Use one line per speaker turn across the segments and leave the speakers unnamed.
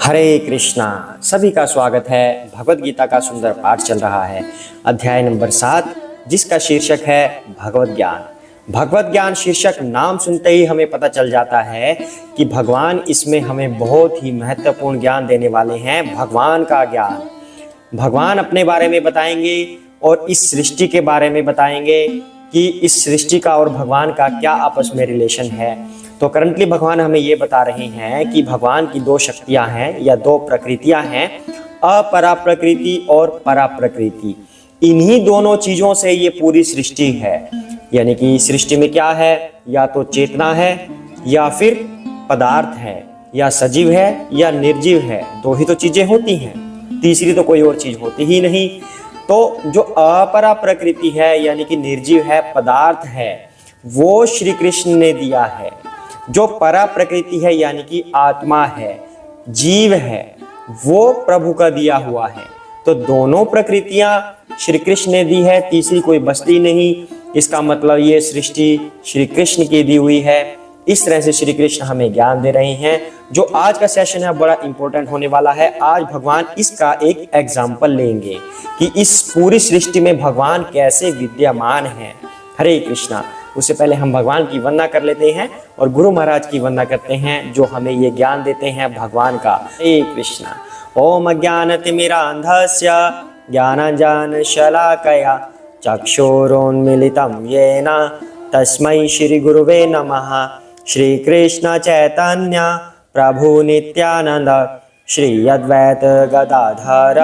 हरे कृष्णा। सभी का स्वागत है। भगवत गीता का सुंदर पाठ चल रहा है, अध्याय नंबर 7, जिसका शीर्षक है भगवत ज्ञान। भगवत ज्ञान शीर्षक नाम सुनते ही हमें पता चल जाता है कि भगवान इसमें हमें बहुत ही महत्वपूर्ण ज्ञान देने वाले हैं। भगवान का ज्ञान, भगवान अपने बारे में बताएंगे और इस सृष्टि के बारे में बताएंगे कि इस सृष्टि का और भगवान का क्या आपस में रिलेशन है। तो करंटली भगवान हमें ये बता रहे हैं कि भगवान की दो शक्तियां हैं या दो प्रकृतियां हैं, अपरा प्रकृति और परा प्रकृति। इन्हीं दोनों चीजों से ये पूरी सृष्टि है। यानी कि सृष्टि में क्या है, या तो चेतना है या फिर पदार्थ है, या सजीव है या निर्जीव है। दो ही तो चीजें होती हैं, तीसरी तो कोई और चीज होती ही नहीं। तो जो अपरा प्रकृति है यानी कि निर्जीव है, पदार्थ है, वो श्री कृष्ण ने दिया है। जो परा प्रकृति है यानी कि आत्मा है, जीव है, वो प्रभु का दिया हुआ है। तो दोनों प्रकृतियां श्री कृष्ण ने दी है, तीसरी कोई बस्ती नहीं। इसका मतलब ये सृष्टि श्री कृष्ण की दी हुई है। इस तरह से श्री कृष्ण हमें ज्ञान दे रहे हैं। जो आज का सेशन है बड़ा इंपॉर्टेंट होने वाला है। आज भगवान इसका एक एग्जाम्पल लेंगे कि इस पूरी सृष्टि में भगवान कैसे विद्यमान है। हरे कृष्णा। उससे पहले हम भगवान की वंदना कर लेते हैं और गुरु महाराज की वंदना करते हैं जो हमें ये ज्ञान देते हैं भगवान का। हरे कृष्णा। ओम अज्ञानतिमिरान्धस्य ज्ञानाञ्जनशलाकया चक्षुरुन्मीलितं येन तस्मै श्री गुरुवे नमः। श्री कृष्ण चैतन्य प्रभु नित्यानंद श्री अद्वैत गदाधर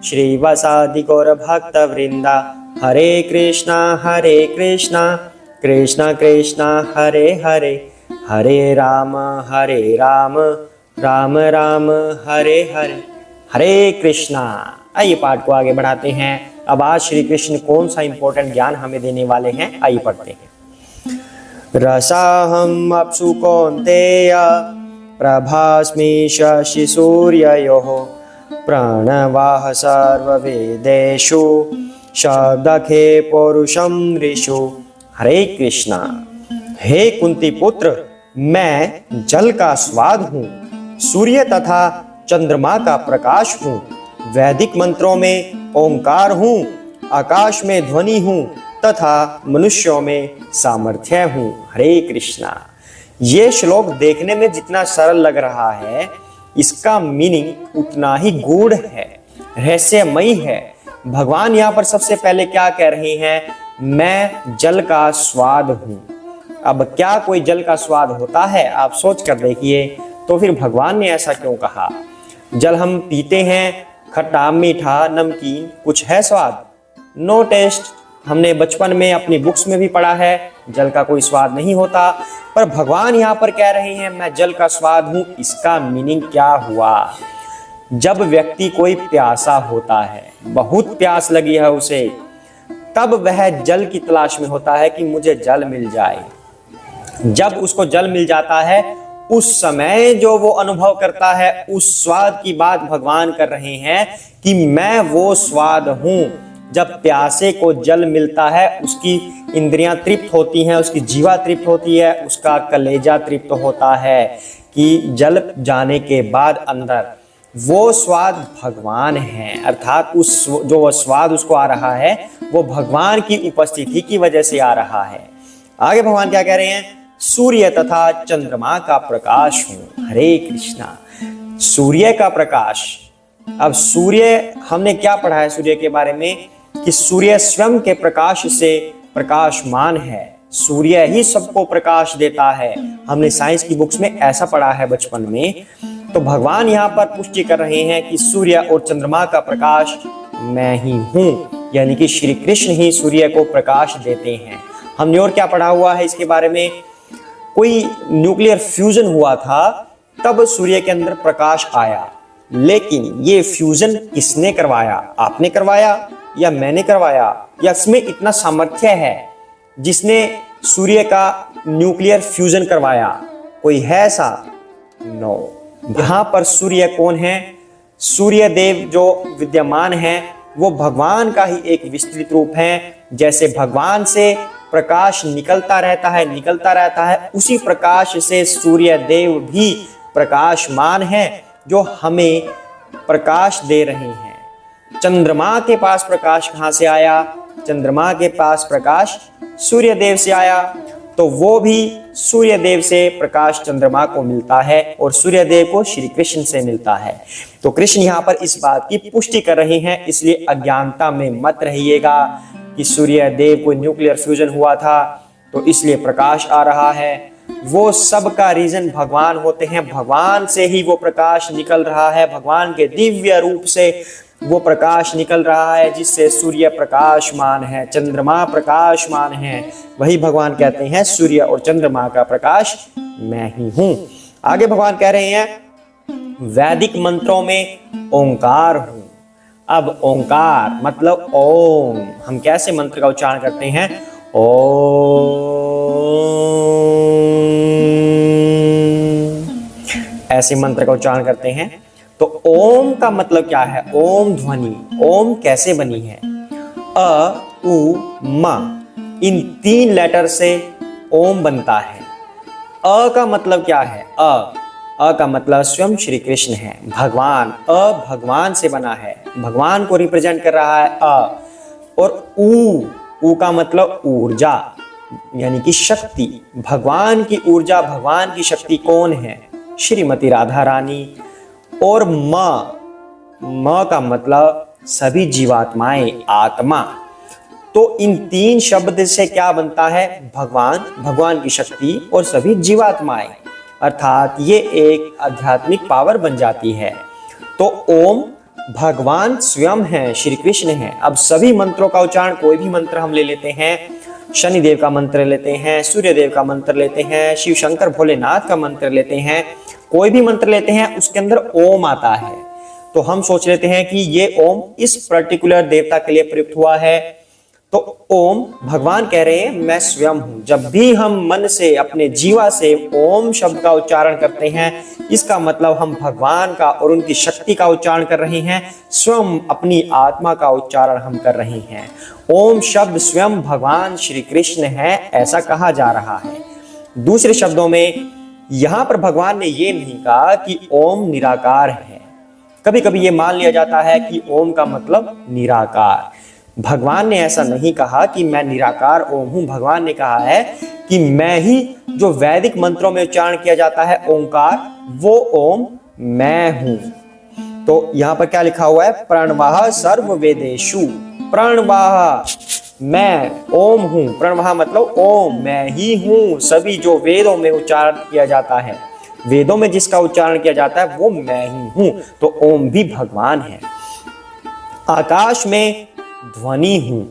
श्रीवासादि गौर भक्त वृंदा। हरे कृष्णा कृष्णा कृष्णा हरे हरे, हरे राम राम राम हरे हरे। हरे कृष्णा। आइए पाठ को आगे बढ़ाते हैं। अब आज श्री कृष्ण कौन सा इंपॉर्टेंट ज्ञान हमें देने वाले हैं, आइए पढ़ते हैं। रसाहम अप्सु कौन्तेय प्रभास्मि शशि सूर्ययोः प्रणवाः सर्ववेदेषु शब्दखे पौरुषं ऋषु। हरे कृष्णा। हे कुंती पुत्र, मैं जल का स्वाद हूँ, सूर्य तथा चंद्रमा का प्रकाश हूँ, वैदिक मंत्रों में ओंकार हूँ, आकाश में ध्वनि हूँ तथा मनुष्यों में सामर्थ्य हूँ। हरे कृष्णा। ये श्लोक देखने में जितना सरल लग रहा है, इसका मीनिंग उतना ही गूढ़ है, रहस्यमयी है। भगवान यहाँ पर सबसे पहले क्या कह रहे हैं, मैं जल का स्वाद हूं। अब क्या कोई जल का स्वाद होता है? आप सोच कर देखिए। तो फिर भगवान ने ऐसा क्यों कहा? जल हम पीते हैं, खट्टा मीठा नमकीन, कुछ है स्वाद? No taste. हमने बचपन में अपनी बुक्स में भी पढ़ा है, जल का कोई स्वाद नहीं होता। पर भगवान यहाँ पर कह रहे हैं मैं जल का स्वाद हूं। इसका मीनिंग क्या हुआ? जब व्यक्ति कोई प्यासा होता है, बहुत प्यास लगी है उसे, तब वह जल की तलाश में होता है कि मुझे जल मिल जाए। जब उसको जल मिल जाता है, उस समय जो वो अनुभव करता है, उस स्वाद की बात भगवान कर रहे हैं कि मैं वो स्वाद हूं। जब प्यासे को जल मिलता है, उसकी इंद्रियां तृप्त होती हैं, उसकी जीवा तृप्त होती है, उसका कलेजा तृप्त होता है कि जल जाने के बाद अंदर वो स्वाद भगवान है। अर्थात उस जो वो स्वाद उसको आ रहा है, वो भगवान की उपस्थिति की वजह से आ रहा है। आगे भगवान क्या कह रहे हैं, सूर्य तथा चंद्रमा का प्रकाश हूं। हरे कृष्णा। सूर्य का प्रकाश। अब सूर्य, हमने क्या पढ़ा है सूर्य के बारे में कि सूर्य स्वयं के प्रकाश से प्रकाशमान है। सूर्य ही सबको प्रकाश देता है। हमने साइंस की बुक्स में ऐसा पढ़ा है बचपन में। तो भगवान यहाँ पर पुष्टि कर रहे हैं कि सूर्य और चंद्रमा का प्रकाश मैं ही हूं, यानी कि श्री कृष्ण ही सूर्य को प्रकाश देते हैं। हमने और क्या पढ़ा हुआ है इसके बारे में? कोई न्यूक्लियर फ्यूजन हुआ था, तब सूर्य के अंदर प्रकाश आया। लेकिन ये फ्यूजन किसने करवाया? आपने करवाया या मैंने करवाया? या इसमें इतना सामर्थ्य है जिसने सूर्य का न्यूक्लियर फ्यूजन करवाया? कोई है ऐसा? नो। यहाँ पर सूर्य कौन है? सूर्य देव जो विद्यमान है वो भगवान का ही एक विस्तृत रूप है। जैसे भगवान से प्रकाश निकलता रहता है, उसी प्रकाश से सूर्य देव भी प्रकाशमान है जो हमें प्रकाश दे रहे हैं। चंद्रमा के पास प्रकाश कहाँ से आया? चंद्रमा के पास प्रकाश सूर्य देव से आया, तो वो भी सूर्य देव से प्रकाश चंद्रमा को मिलता है और सूर्य देव को श्री कृष्ण से मिलता है। तो कृष्ण यहाँ पर इस बात की पुष्टि कर रहे हैं, इसलिए अज्ञानता में मत रहिएगा कि सूर्य देव को न्यूक्लियर फ्यूजन हुआ था तो इसलिए प्रकाश आ रहा है। वो सब का रीजन भगवान होते हैं, भगवान से ही वो प्रकाश निकल रहा है, भगवान के दिव्य रूप से वो प्रकाश निकल रहा है, जिससे सूर्य प्रकाशमान है, चंद्रमा प्रकाशमान है। वही भगवान कहते हैं सूर्य और चंद्रमा का प्रकाश मैं ही हूं। आगे भगवान कह रहे हैं वैदिक मंत्रों में ओंकार हूं। अब ओंकार मतलब ओम। हम कैसे मंत्र का उच्चारण करते हैं? ओम, ऐसे मंत्र का उच्चारण करते हैं। तो ओम का मतलब क्या है? ओम ध्वनि। ओम कैसे बनी है? अ, उ, म, इन 3 लेटर से ओम बनता है। अ का मतलब क्या है? अ का मतलब स्वयं श्री कृष्ण है, भगवान। अ भगवान से बना है, भगवान को रिप्रेजेंट कर रहा है अ। और उ का मतलब ऊर्जा, यानी कि शक्ति। भगवान की ऊर्जा, भगवान की शक्ति कौन है? श्रीमती राधा रानी। और म का मतलब सभी जीवात्माएं, आत्मा। तो इन 3 शब्द से क्या बनता है? भगवान, भगवान की शक्ति और सभी जीवात्माएं, अर्थात ये एक आध्यात्मिक पावर बन जाती है। तो ओम भगवान स्वयं है, श्री कृष्ण है। अब सभी मंत्रों का उच्चारण, कोई भी मंत्र हम ले लेते हैं, शनिदेव का मंत्र लेते हैं, सूर्य देव का मंत्र लेते हैं, शिव शंकर भोलेनाथ का मंत्र लेते हैं, कोई भी मंत्र लेते हैं उसके अंदर ओम आता है। तो हम सोच लेते हैं कि ये ओम इस पर्टिकुलर देवता के लिए प्रयुक्त हुआ है। तो ओम भगवान कह रहे हैं मैं स्वयं हूं। जब भी हम मन से, अपने जीवा से ओम शब्द का उच्चारण करते हैं, इसका मतलब हम भगवान का और उनकी शक्ति का उच्चारण कर रहे हैं, स्वयं अपनी आत्मा का उच्चारण हम कर रहे हैं। ओम शब्द स्वयं भगवान श्री कृष्ण है, ऐसा कहा जा रहा है। दूसरे शब्दों में यहां पर भगवान ने ये नहीं कहा कि ओम निराकार है। कभी कभी ये मान लिया जाता है कि ओम का मतलब निराकार। भगवान ने ऐसा नहीं कहा कि मैं निराकार ओम हूं। भगवान ने कहा है कि मैं ही, जो वैदिक मंत्रों में उच्चारण किया जाता है ओंकार, वो ओम मैं हूं। तो यहां पर क्या लिखा हुआ है? प्रणवः सर्व वेदेषु। प्रणवः मैं ओम हूं। प्रणवः मतलब ओम, मैं ही हूं। सभी जो वेदों में उच्चारण किया जाता है, वेदों में जिसका उच्चारण किया जाता है वो मैं ही हूं। तो ओम भी भगवान है। आकाश में ध्वनि हूं।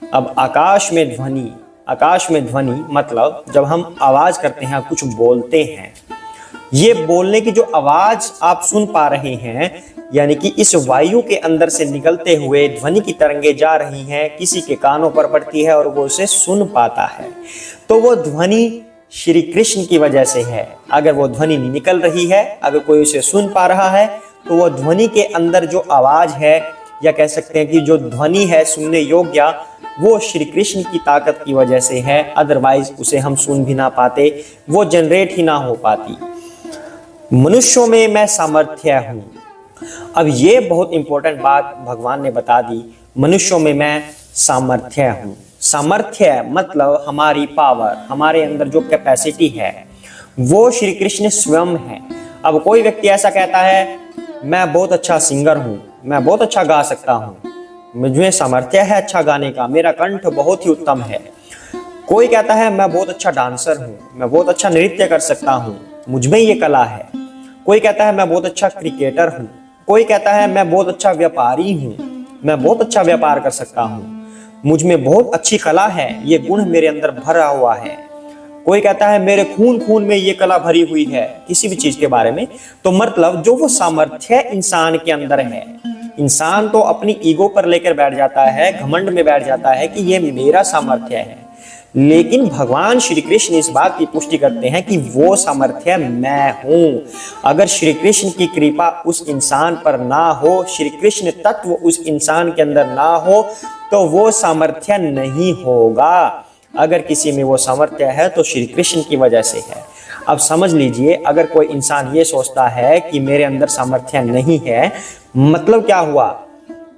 अब आकाश में ध्वनि, आकाश में ध्वनि मतलब जब हम आवाज करते हैं, कुछ बोलते हैं, ये बोलने की जो आवाज आप सुन पा रहे हैं, यानी कि इस वायु के अंदर से निकलते हुए ध्वनि की तरंगे जा रही हैं, किसी के कानों पर पड़ती है और वो उसे सुन पाता है, तो वो ध्वनि श्री कृष्ण की वजह से है। अगर वो ध्वनि निकल रही है, अगर कोई उसे सुन पा रहा है, तो वो ध्वनि के अंदर जो आवाज है, या कह सकते हैं कि जो ध्वनि है सुनने योग्य, वो श्री कृष्ण की ताकत की वजह से है। अदरवाइज उसे हम सुन भी ना पाते, वो जनरेट ही ना हो पाती। मनुष्यों में मैं सामर्थ्य हूं। अब ये बहुत इंपॉर्टेंट बात भगवान ने बता दी, मनुष्यों में मैं सामर्थ्य हूं। सामर्थ्य मतलब हमारी पावर, हमारे अंदर जो कैपेसिटी है वो श्री कृष्ण स्वयं है। अब कोई व्यक्ति ऐसा कहता है मैं बहुत अच्छा सिंगर हूं, मैं बहुत अच्छा गा सकता हूं, मुझे सामर्थ्य है अच्छा गाने का, मेरा कंठ बहुत ही उत्तम है। कोई कहता है मैं बहुत अच्छा डांसर हूं, मैं बहुत अच्छा नृत्य कर सकता हूं, मुझमें ये कला है। कोई कहता है मैं बहुत अच्छा क्रिकेटर हूं। कोई कहता है मैं बहुत अच्छा व्यापारी हूं, मैं बहुत अच्छा व्यापार कर सकता हूं, मुझ में बहुत अच्छी कला है, ये गुण मेरे अंदर भरा हुआ है। कोई कहता है मेरे खून में ये कला भरी हुई है, किसी भी चीज के बारे में। तो मतलब जो वो सामर्थ्य इंसान के अंदर है, इंसान तो अपनी ईगो पर लेकर बैठ जाता है, घमंड में बैठ जाता है कि ये मेरा सामर्थ्य है। लेकिन भगवान श्री कृष्ण इस बात की पुष्टि करते हैं कि वो सामर्थ्य मैं हूं। अगर श्री कृष्ण की कृपा उस इंसान पर ना हो, श्री कृष्ण तत्व उस इंसान के अंदर ना हो, तो वो सामर्थ्य नहीं होगा। अगर किसी में वो सामर्थ्य है तो श्री कृष्ण की वजह से है। अब समझ लीजिए, अगर कोई इंसान ये सोचता है कि मेरे अंदर सामर्थ्य नहीं है, मतलब क्या हुआ,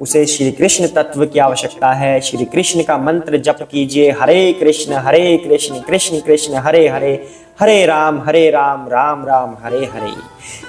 उसे श्री कृष्ण तत्व की आवश्यकता है। श्री कृष्ण का मंत्र जप कीजिए, हरे कृष्ण कृष्ण कृष्ण हरे हरे, हरे राम राम राम हरे हरे।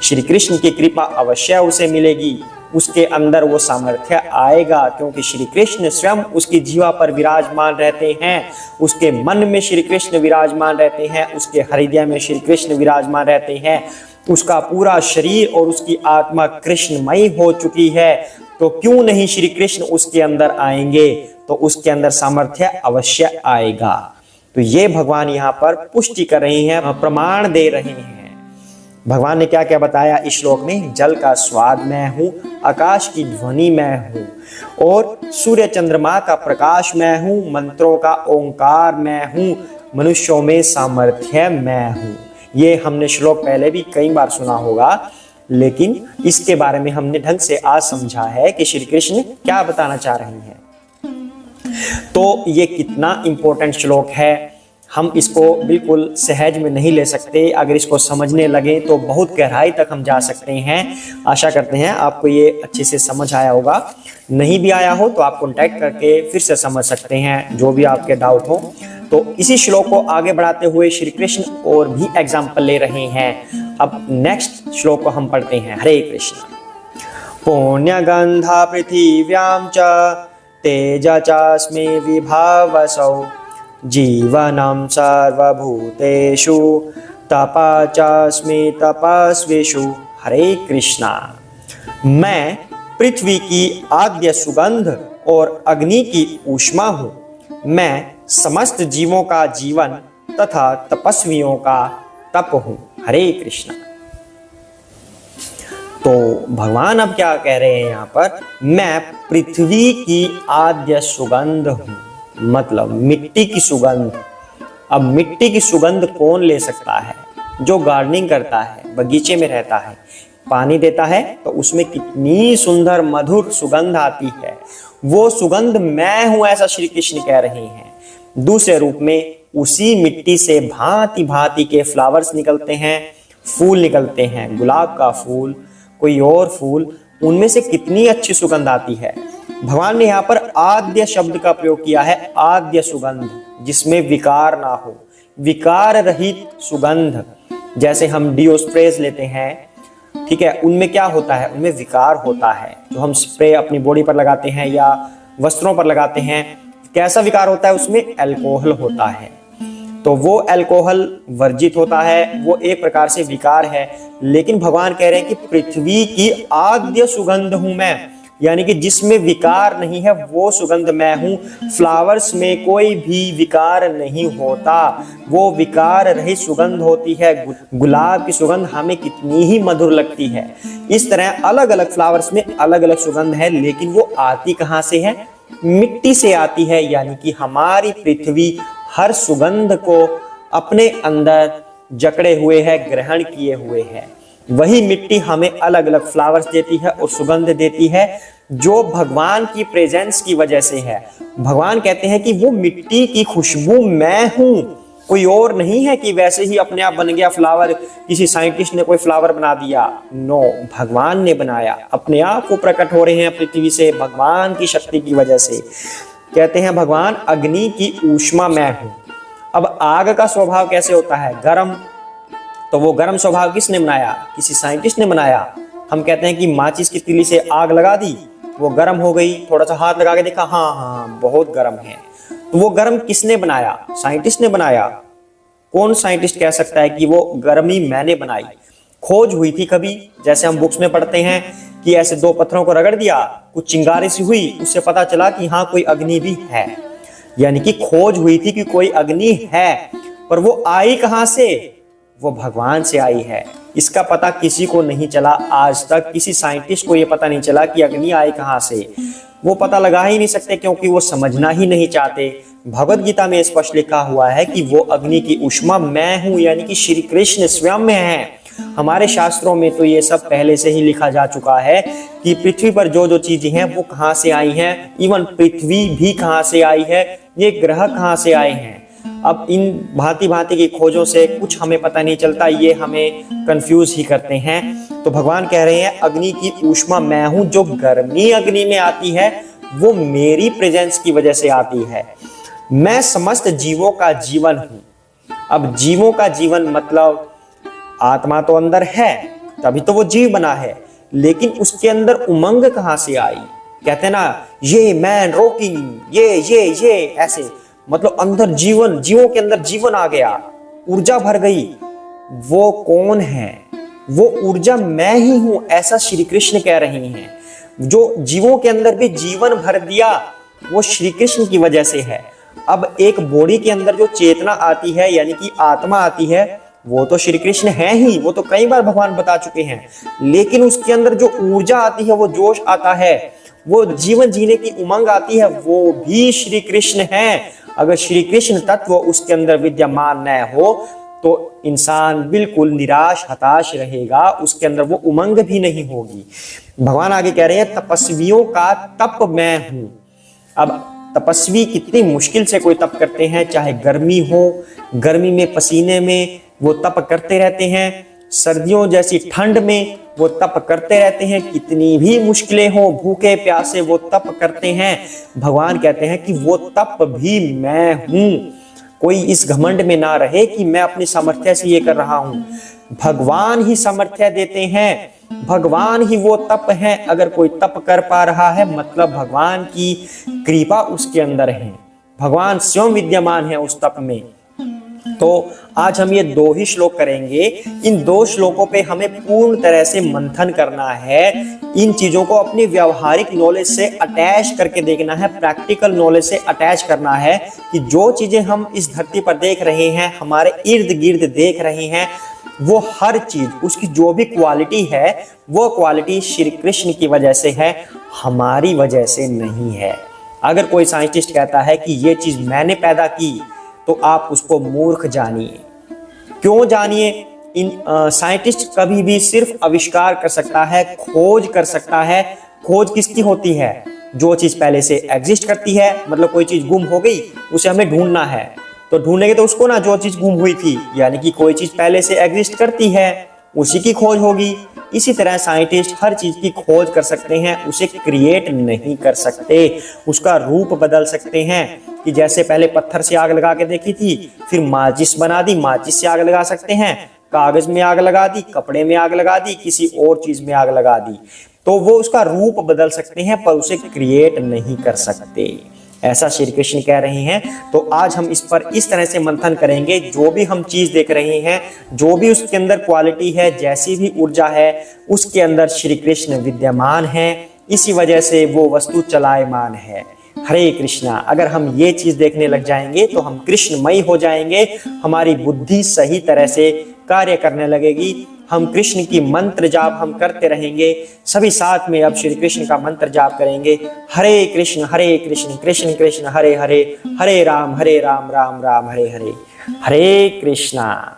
श्री कृष्ण की कृपा अवश्य उसे मिलेगी, उसके अंदर वो सामर्थ्य आएगा, क्योंकि श्री कृष्ण स्वयं उसकी जीवा पर विराजमान रहते हैं, उसके मन में श्री कृष्ण विराजमान रहते हैं, उसके हृदय में श्री कृष्ण विराजमान रहते हैं, उसका पूरा शरीर और उसकी आत्मा कृष्णमयी हो चुकी है, तो क्यों नहीं श्री कृष्ण उसके अंदर आएंगे, तो उसके अंदर सामर्थ्य अवश्य आएगा। तो ये भगवान यहाँ पर पुष्टि कर रहे हैं, प्रमाण दे रहे हैं। भगवान ने क्या क्या बताया इस श्लोक में, जल का स्वाद मैं हूं, आकाश की ध्वनि मैं हूं, और सूर्य चंद्रमा का प्रकाश मैं हूं, मंत्रों का ओंकार मैं हूं, मनुष्यों में सामर्थ्य मैं हूं। ये हमने श्लोक पहले भी कई बार सुना होगा, लेकिन इसके बारे में हमने ढंग से आज समझा है कि श्री कृष्ण क्या बताना चाह रहे हैं। तो ये कितना इंपॉर्टेंट श्लोक है, हम इसको बिल्कुल सहज में नहीं ले सकते। अगर इसको समझने लगे तो बहुत गहराई तक हम जा सकते हैं। आशा करते हैं आपको ये अच्छे से समझ आया होगा। नहीं भी आया हो तो आप कॉन्टैक्ट करके फिर से समझ सकते हैं, जो भी आपके डाउट हो। तो इसी श्लोक को आगे बढ़ाते हुए श्री कृष्ण और भी एग्जाम्पल ले रहे हैं। अब नेक्स्ट श्लोक को हम पढ़ते हैं। हरे कृष्ण। पुण्यगंधा पृथिव्यां च तेजा चास्मि विभावसौ, जीवनं सर्वभूतेषु तपा चास्मि तपस्विषु। हरे कृष्णा। मैं पृथ्वी की आद्य सुगंध और अग्नि की ऊष्मा हूँ। मैं समस्त जीवों का जीवन तथा तपस्वियों का तप हूँ। हरे कृष्णा। तो भगवान अब क्या कह रहे हैं यहाँ पर, मैं पृथ्वी की आद्य सुगंध हूँ, मतलब मिट्टी की सुगंध। अब मिट्टी की सुगंध कौन ले सकता है? जो गार्डनिंग करता है, बगीचे में रहता है, पानी देता है, तो उसमें कितनी सुंदर मधुर सुगंध आती है। वो सुगंध मैं हूं, ऐसा श्री कृष्ण कह रहे हैं। दूसरे रूप में उसी मिट्टी से भांति भांति के फ्लावर्स निकलते हैं, फूल निकलते हैं, गुलाब का फूल, कोई और फूल, उनमें से कितनी अच्छी सुगंध आती है। भगवान ने यहाँ पर आद्य शब्द का प्रयोग किया है, आद्य सुगंध, जिसमें विकार ना हो, विकार रहित सुगंध। जैसे हम डिओ स्प्रेज लेते हैं, ठीक है, उनमें क्या होता है, उनमें विकार होता है। जो हम स्प्रे अपनी बॉडी पर लगाते हैं या वस्त्रों पर लगाते हैं, कैसा विकार होता है, उसमें अल्कोहल होता है। तो वो अल्कोहल वर्जित होता है, वो एक प्रकार से विकार है। लेकिन भगवान कह रहे हैं कि पृथ्वी की आद्य सुगंध हूं मैं, यानी कि जिसमें विकार नहीं है वो सुगंध मैं हूं। फ्लावर्स में कोई भी विकार नहीं होता, वो विकार रहित सुगंध होती है। गुलाब की सुगंध हमें कितनी ही मधुर लगती है। इस तरह अलग अलग फ्लावर्स में अलग अलग सुगंध है, लेकिन वो आती कहां से है? मिट्टी से आती है। यानी कि हमारी पृथ्वी हर सुगंध को अपने अंदर जकड़े हुए है, ग्रहण किए हुए है। वही मिट्टी हमें अलग अलग फ्लावर्स देती है और सुगंध देती है, जो भगवान की प्रेजेंस की वजह से है। भगवान कहते हैं कि वो मिट्टी की खुशबू मैं हूं, कोई और नहीं है कि वैसे ही अपने आप बन गया फ्लावर, किसी साइंटिस्ट ने कोई फ्लावर बना दिया। नो, भगवान ने बनाया, अपने आप को प्रकट हो रहे हैं पृथ्वी से भगवान की शक्ति की वजह से। कहते हैं भगवान अग्नि की ऊष्मा मैं हूं। अब आग का स्वभाव कैसे होता है? गर्म। तो वो गर्म स्वभाव किसने बनाया? किसी साइंटिस्ट ने बनाया। हम कहते हैं कि माचिस की तीली से आग लगा दी, वो गर्म हो गई, थोड़ा सा हाथ लगा के देखा, हाँ बहुत गर्म है। तो वो गर्म किसने बनाया? साइंटिस्ट ने बनाया। कौन साइंटिस्ट कह सकता है कि वो गर्मी मैंने बनाई? खोज हुई थी कभी, जैसे हम बुक्स में पढ़ते हैं कि ऐसे दो पत्थरों को रगड़ दिया, कुछ चिंगारी सी हुई, उससे पता चला कि हाँ कोई अग्नि भी है। यानी कि खोज हुई थी कि कोई अग्नि है, पर वो आई कहां से? वो भगवान से आई है। इसका पता किसी को नहीं चला आज तक, किसी साइंटिस्ट को ये पता नहीं चला कि अग्नि आई कहां से। वो पता लगा ही नहीं सकते, क्योंकि वो समझना ही नहीं चाहते। भगवत गीता में स्पष्ट लिखा हुआ है कि वो अग्नि की ऊष्मा मैं हूं, यानी कि श्री कृष्ण स्वयं में है। हमारे शास्त्रों में तो ये सब पहले से ही लिखा जा चुका है कि पृथ्वी पर जो जो चीजें हैं वो कहां से आई हैं। इवन पृथ्वी भी कहां से आई है, ये ग्रह कहां से आए हैं। अब इन भांति भांति की खोजों से कुछ हमें पता नहीं चलता, ये हमें कंफ्यूज ही करते हैं। तो भगवान कह रहे हैं अग्नि की ऊष्मा मैं हूं, जो गर्मी अग्नि में आती है वो मेरी प्रेजेंस की वजह से आती है। मैं समस्त जीवों का जीवन हूं। अब जीवों का जीवन मतलब आत्मा तो अंदर है, तभी तो वो जीव बना है, लेकिन उसके अंदर उमंग कहां से आई? कहते हैं ना, ये मैन रॉकिंग, ये ऐसे, मतलब अंदर जीवन, जीवों के अंदर जीवन आ गया, ऊर्जा भर गई। वो कौन है? वो ऊर्जा मैं ही हूं, ऐसा श्री कृष्ण कह रहे हैं। जो जीवों के अंदर भी जीवन भर दिया वो श्री कृष्ण की वजह से है। अब एक बॉडी के अंदर जो चेतना आती है यानी कि आत्मा आती है, वो तो श्री कृष्ण है ही, वो तो कई बार भगवान बता चुके हैं। लेकिन उसके अंदर जो ऊर्जा आती है, वो जोश आता है, वो जीवन जीने की उमंग आती है, वो भी श्री कृष्ण है। अगर श्री कृष्ण तत्व उसके अंदर विद्यमान न हो तो इंसान बिल्कुल निराश हताश रहेगा, उसके अंदर वो उमंग भी नहीं होगी। भगवान आगे कह रहे हैं तपस्वियों का तप मैं हूं। अब तपस्वी कितनी मुश्किल से कोई तप करते हैं, चाहे गर्मी हो, गर्मी में पसीने में वो तप करते रहते हैं, सर्दियों जैसी ठंड में वो तप करते रहते हैं, कितनी भी मुश्किलें हो, भूखे प्यासे वो तप करते हैं। भगवान कहते हैं कि वो तप भी मैं हूं। कोई इस घमंड में ना रहे कि मैं अपनी सामर्थ्य से ये कर रहा हूं। भगवान ही सामर्थ्य देते हैं, भगवान ही वो तप है। अगर कोई तप कर पा रहा है मतलब भगवान की कृपा उसके अंदर है, भगवान स्वयं विद्यमान है उस तप में। तो आज हम ये 2 ही श्लोक करेंगे। इन 2 श्लोकों पे हमें पूर्ण तरह से मंथन करना है। इन चीजों को अपनी व्यावहारिक नॉलेज से अटैच करके देखना है, प्रैक्टिकल नॉलेज से अटैच करना है कि जो चीजें हम इस धरती पर देख रहे हैं, हमारे इर्द गिर्द देख रहे हैं, वो हर चीज, उसकी जो भी क्वालिटी है, वो क्वालिटी श्री कृष्ण की वजह से है, हमारी वजह से नहीं है। अगर कोई साइंटिस्ट कहता है कि ये चीज मैंने पैदा की, तो आप उसको मूर्ख जानिए। क्यों जानिए? इन साइंटिस्ट कभी भी सिर्फ आविष्कार कर सकता है, खोज कर सकता है। खोज किसकी होती है? जो चीज पहले से एग्जिस्ट करती है, मतलब कोई चीज गुम हो गई, उसे हमें ढूंढना है, तो ढूंढेंगे तो उसको ना, जो चीज गुम हुई थी, यानी कि कोई चीज पहले से एग्जिस्ट करती है, उसी की खोज होगी। इसी तरह साइंटिस्ट हर चीज की खोज कर सकते हैं, उसे क्रिएट नहीं कर सकते, उसका रूप बदल सकते हैं। कि जैसे पहले पत्थर से आग लगा के देखी थी, फिर माचिस बना दी, माचिस से आग लगा सकते हैं, कागज में आग लगा दी, कपड़े में आग लगा दी, किसी और चीज में आग लगा दी, तो वो उसका रूप बदल सकते हैं पर उसे क्रिएट नहीं कर सकते। ऐसा श्री कृष्ण कह रहे हैं। तो आज हम इस पर इस तरह से मंथन करेंगे, जो भी हम चीज देख रहे हैं, जो भी उसके अंदर क्वालिटी है, जैसी भी ऊर्जा है, उसके अंदर श्री कृष्ण विद्यमान है, इसी वजह से वो वस्तु चलायमान है। हरे कृष्णा। अगर हम ये चीज देखने लग जाएंगे तो हम कृष्णमयी हो जाएंगे, हमारी बुद्धि सही तरह से कार्य करने लगेगी, हम कृष्ण की मंत्र जाप हम करते रहेंगे। सभी साथ में अब श्री कृष्ण का मंत्र जाप करेंगे। हरे कृष्ण कृष्ण कृष्ण हरे हरे, हरे राम राम राम हरे हरे। हरे कृष्णा।